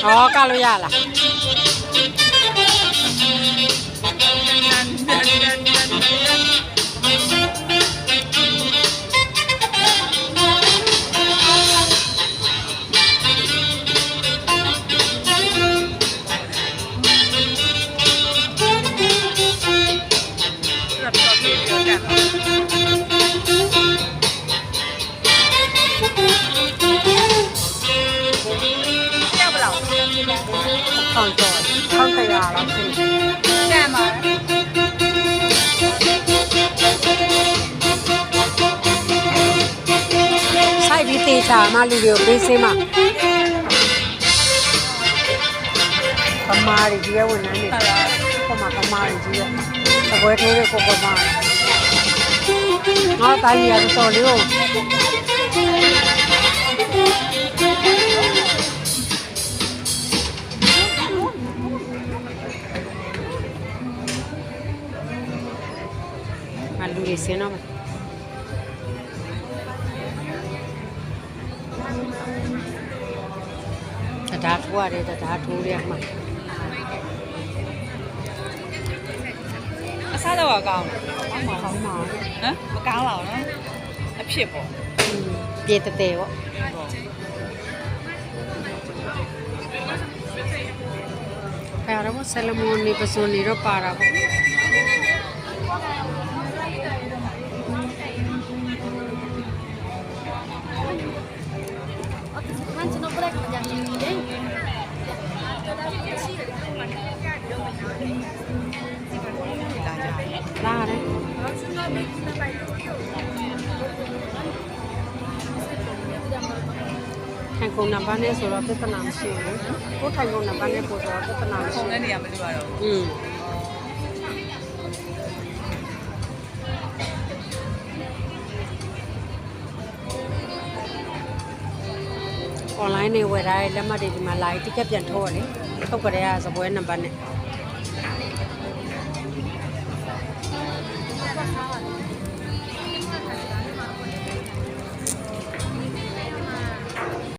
哦，干了呀了。放走，放开呀了，干嘛？菜比地茶嘛，旅游没事嘛。干嘛的？这个问题呢？干嘛的？这个，他不会偷的，干嘛？我大爷是做的。လူတွေဆင်းတော့မယ်တရားထိုးရတယ်တရားထိုးရမှာအစားတော့ကောင်းတယ် ကောင်းပါဟမ်မကောင်းတော့နော်အဖြစ်ပေါ့ ပြေတတဲပေါ့အဲ့တော့ဆလမွန်နေပစုံနေတော့ပါတာပေါ့လာတယ်ထိုင်ကုန်နံပါတ်နဲ့ဆိုတော့ပြဿနာမရှိဘူးကိုထိုင်ကုန်နံပါတ်နဲ့ပို့ဆိုတော့ပြဿနာမရှိ ပုံ ဘူး နဲ့နေရာမလို့ရတော့ online နေဝယ်ထားတဲ့လက်မှတ်တွေဒီမှာလာပြီး ticket ပြန်ထုတ်ရတယ်ထုတ်ကြရစပွဲနံပါတ်နဲ့